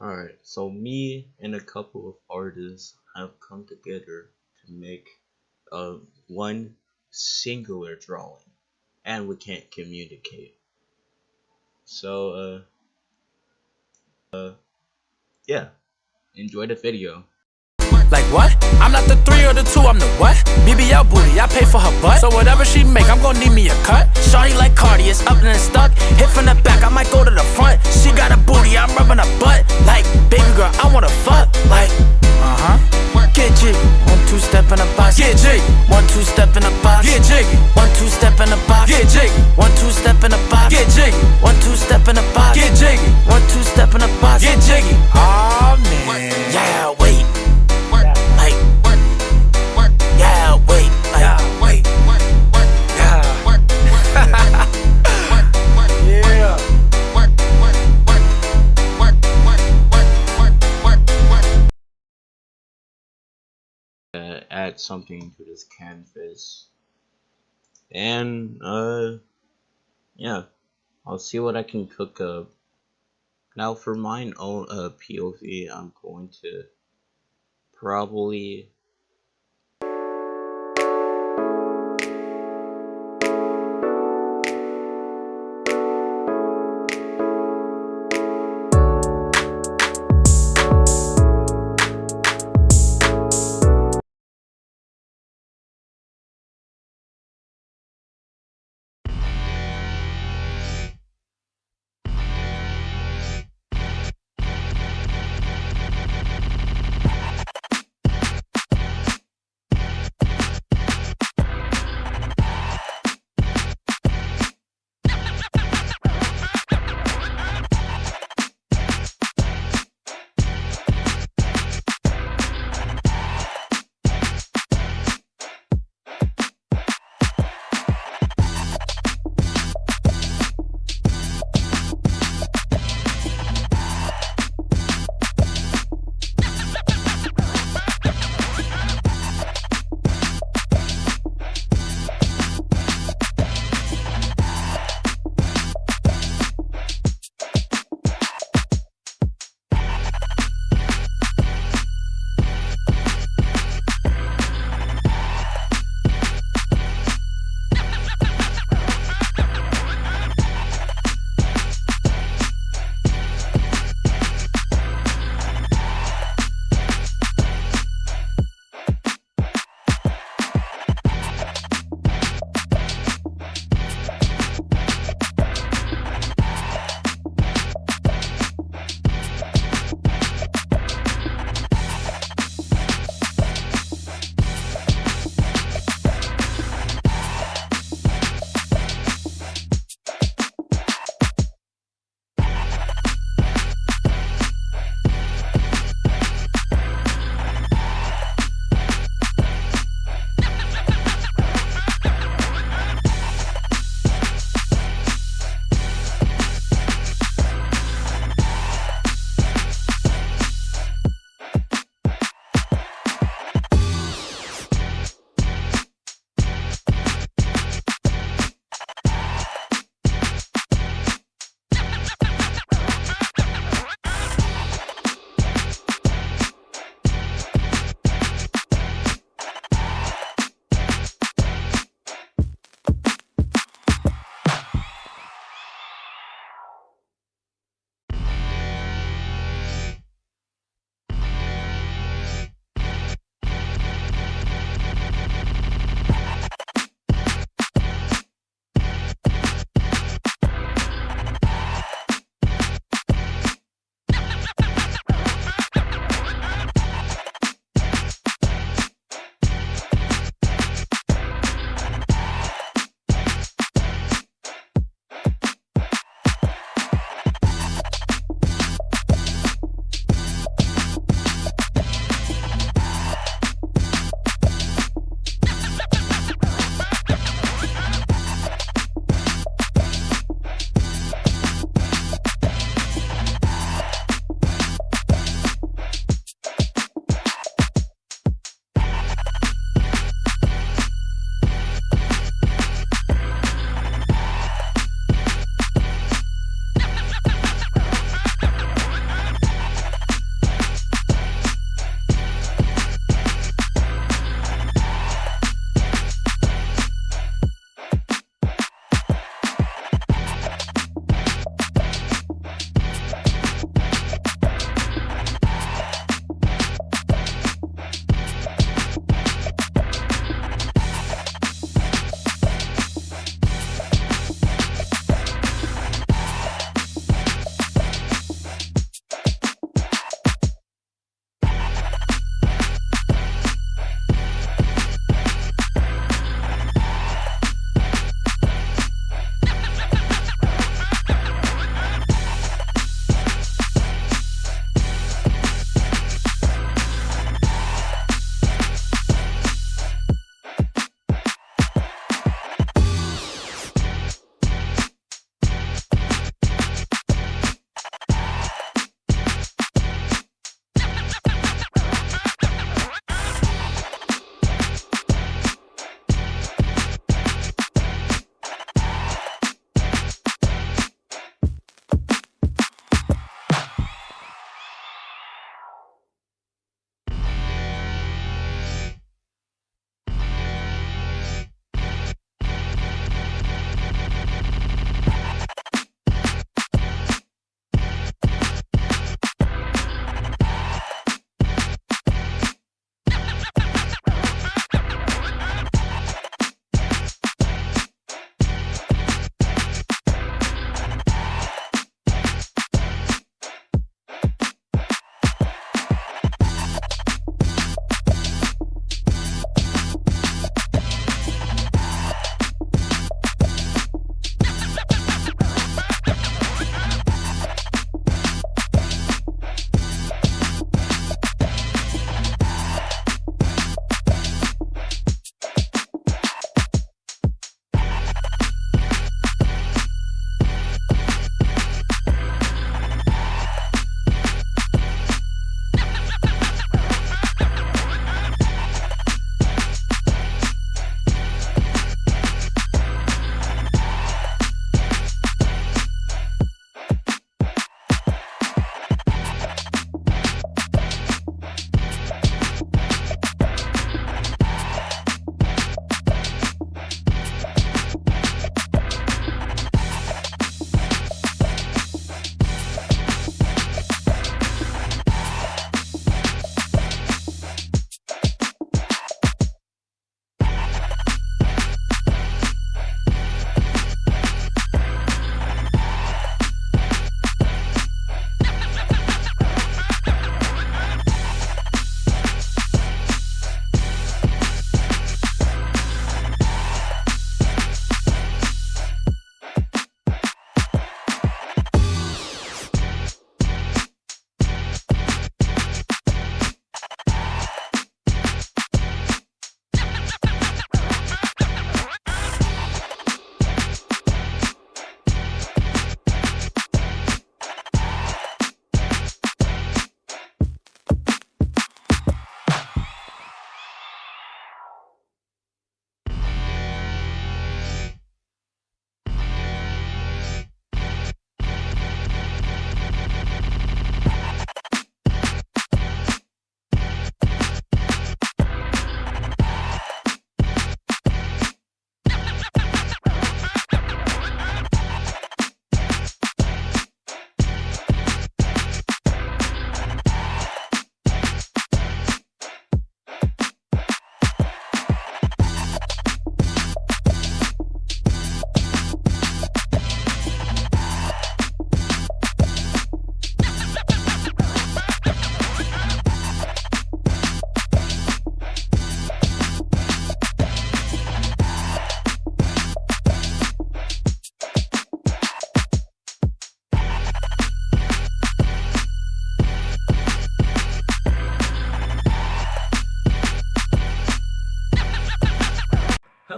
Alright, so me and a couple of artists have come together to make one singular drawing, and we can't communicate. So, yeah, enjoy the video. Like what? I'm not the 3 or the 2, I'm the what? BBL booty, I pay for her butt. So whatever she make, I'm gon' need me a cut. Shawty like Cardi, it's up and it's stuck. Hit from the back, I might go to the front. She got a booty, I'm rubbing her butt. Like, baby girl, I wanna fuck. Like, get jiggy. 1-2 step in the box. Get jiggy. 1-2 step in the box. Get jiggy. 1-2 step in the box. Get jiggy. 1-2 step in the box. Get jiggy. 1-2 step in the box. Get jiggy. 1-2 step in the box. Get jiggy. Oh man. Yeah, wait. Like, yeah, wait. Like, wait. Yeah. Yeah. Add something to this canvas, and yeah, I'll see what I can cook up. Now for mine own POV, I'm going to probably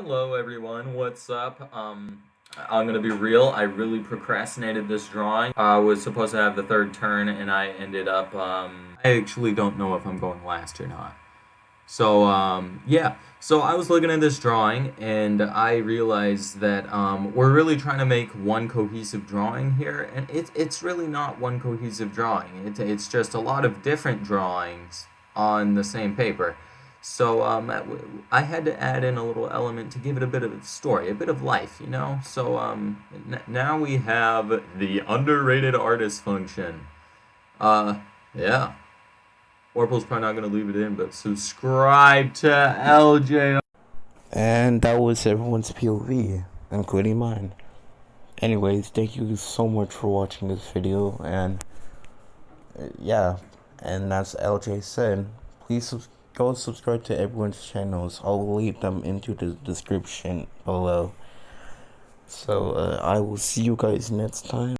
Hello everyone, what's up? I'm gonna be real, I really procrastinated this drawing. I was supposed to have the third turn and I ended up, I actually don't know if I'm going last or not. So, yeah. So I was looking at this drawing and I realized that we're really trying to make one cohesive drawing here, and it's really not one cohesive drawing. It's just a lot of different drawings on the same paper. So I had to add in a little element to give it a bit of a story, a bit of life, you know? So now we have the underrated artist function. Yeah. Orple's probably not going to leave it in, but subscribe to LjArt. And that was everyone's POV, including mine. Anyways, thank you so much for watching this video, and yeah, and as LJ said, please go subscribe to everyone's channels. I'll leave them into the description below. So I will see you guys next time.